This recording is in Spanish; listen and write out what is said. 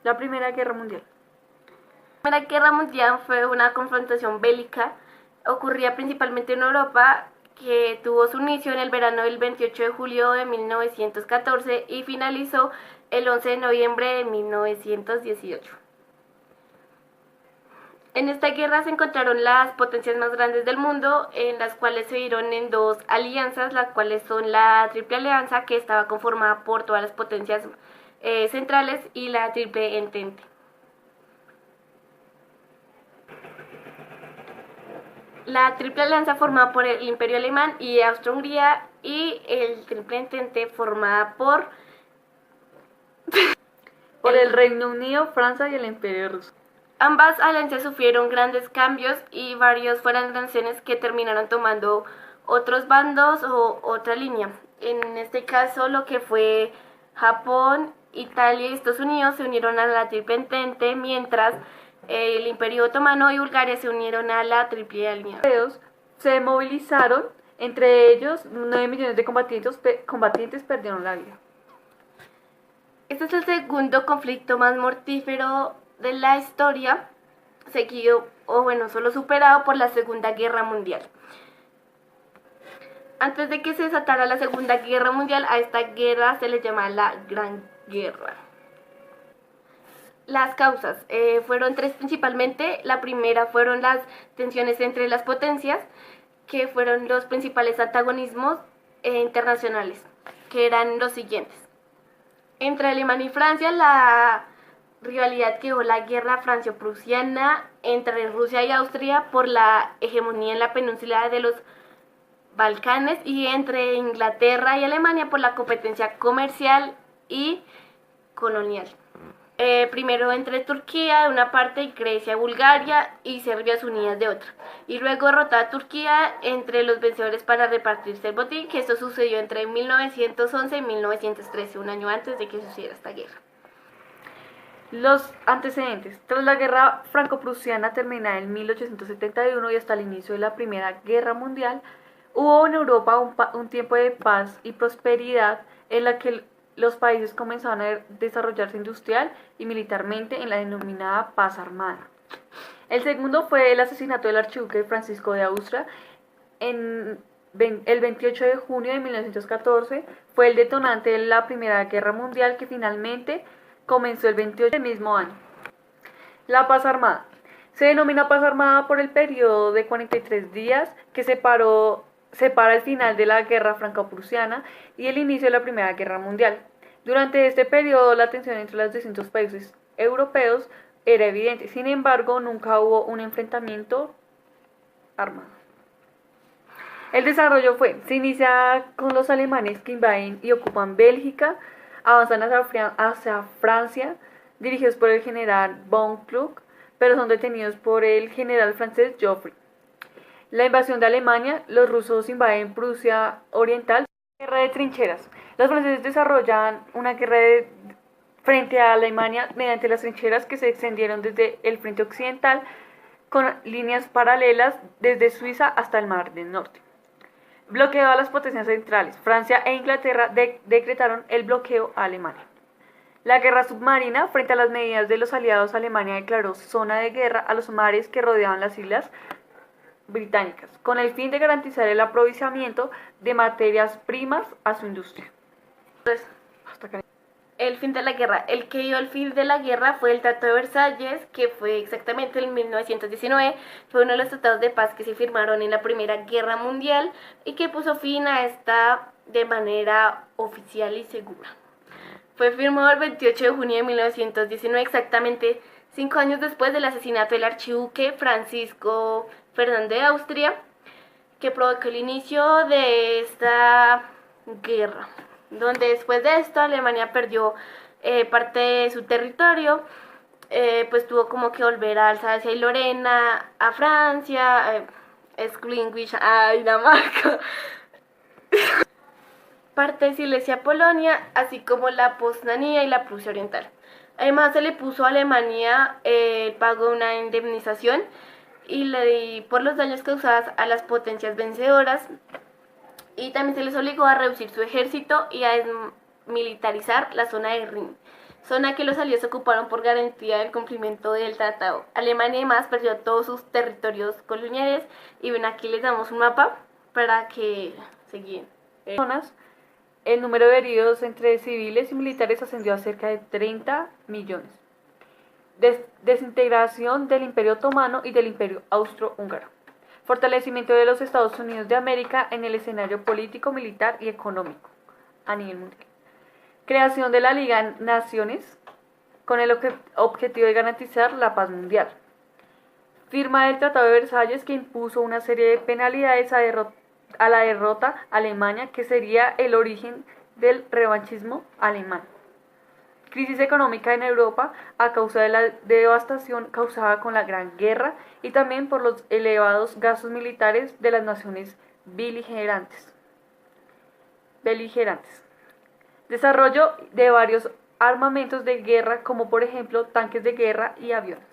La Primera Guerra Mundial. La Primera Guerra Mundial fue una confrontación bélica, ocurría principalmente en Europa, que tuvo su inicio en el verano del 28 de julio de 1914 y finalizó el 11 de noviembre de 1918. En esta guerra se encontraron las potencias más grandes del mundo, en las cuales se dieron en dos alianzas, las cuales son la Triple Alianza, que estaba conformada por todas las potencias centrales, y la Triple Entente. La Triple Alianza formada por el Imperio Alemán y Austria-Hungría, y el Triple Entente formada por el Reino Unido, Francia y el Imperio Ruso. Ambas alianzas sufrieron grandes cambios y varios fueron naciones que terminaron tomando otros bandos o otra línea. En este caso, lo que fue Japón, Italia y Estados Unidos se unieron a la Triple Entente, mientras el Imperio Otomano y Bulgaria se unieron a la Triple Alianza. Se movilizaron, entre ellos 9 millones de combatientes perdieron la vida. Este es el segundo conflicto más mortífero de la historia, seguido, solo superado por la Segunda Guerra Mundial. Antes de que se desatara la Segunda Guerra Mundial, a esta guerra se le llama la Gran Guerra. Las causas fueron tres principalmente. La primera fueron las tensiones entre las potencias, que fueron los principales antagonismos internacionales, que eran los siguientes. Entre Alemania y Francia, la rivalidad que dejó la guerra franco-prusiana entre Rusia y Austria por la hegemonía en la península de los Balcanes, y entre Inglaterra y Alemania por la competencia comercial y colonial. Primero entre Turquía de una parte y Grecia y Bulgaria y Serbia unidas de otra, y luego derrotada Turquía entre los vencedores para repartirse el botín, que esto sucedió entre 1911 y 1913, un año antes de que sucediera esta guerra. Los antecedentes. Tras la guerra franco-prusiana terminada en 1871 y hasta el inicio de la Primera Guerra Mundial, hubo en Europa un tiempo de paz y prosperidad en la que los países comenzaron a desarrollarse industrial y militarmente en la denominada paz armada. El segundo fue el asesinato del archiduque Francisco de Austria el 28 de junio de 1914. Fue el detonante de la Primera Guerra Mundial, que finalmente comenzó el 28 del mismo año. La paz armada. Se denomina paz armada por el periodo de 43 días que separa el final de la guerra franco-prusiana y el inicio de la Primera Guerra Mundial. Durante este periodo, la tensión entre los distintos países europeos era evidente. Sin embargo, nunca hubo un enfrentamiento armado. El desarrollo se inicia con los alemanes que invaden y ocupan Bélgica, avanzan hacia Francia, dirigidos por el general von Kluck, pero son detenidos por el general francés Joffre. La invasión de Alemania. Los rusos invaden Prusia Oriental. Guerra de trincheras. Los franceses desarrollan una guerra frente a Alemania mediante las trincheras que se extendieron desde el frente occidental con líneas paralelas desde Suiza hasta el Mar del Norte. Bloqueo a las potencias centrales. Francia e Inglaterra decretaron el bloqueo a Alemania. La guerra submarina. Frente a las medidas de los aliados, Alemania declaró zona de guerra a los mares que rodeaban las islas británicas, con el fin de garantizar el aprovisionamiento de materias primas a su industria. El fin de la guerra. El que dio el fin de la guerra fue el Tratado de Versalles, que fue exactamente en 1919. Fue uno de los tratados de paz que se firmaron en la Primera Guerra Mundial y que puso fin a esta de manera oficial y segura. Fue firmado el 28 de junio de 1919, exactamente 5 años después del asesinato del archiduque Francisco Fernando de Austria, que provocó el inicio de esta guerra, donde después de esto Alemania perdió parte de su territorio, pues tuvo como que volver a Alsacia y Lorena, a Francia, Schleswig, a Dinamarca, parte de Silesia, Polonia, así como la Poznanía y la Prusia Oriental. Además se le puso a Alemania el pago de una indemnización por los daños causados a las potencias vencedoras, y también se les obligó a reducir su ejército y a desmilitarizar la zona de Rin. zona que los aliados ocuparon por garantía del cumplimiento del tratado. Alemania además perdió todos sus territorios coloniales y ven, aquí les damos un mapa para que se guíen. Personas, el número de heridos entre civiles y militares ascendió a cerca de 30 millones. Desintegración del Imperio Otomano y del Imperio Austrohúngaro. Fortalecimiento de los Estados Unidos de América en el escenario político, militar y económico a nivel mundial. Creación de la Liga de Naciones con el objetivo de garantizar la paz mundial. Firma del Tratado de Versalles que impuso una serie de penalidades a la derrota alemana, que sería el origen del revanchismo alemán. Crisis económica en Europa a causa de la devastación causada con la Gran Guerra y también por los elevados gastos militares de las naciones beligerantes. Desarrollo de varios armamentos de guerra, como por ejemplo tanques de guerra y aviones.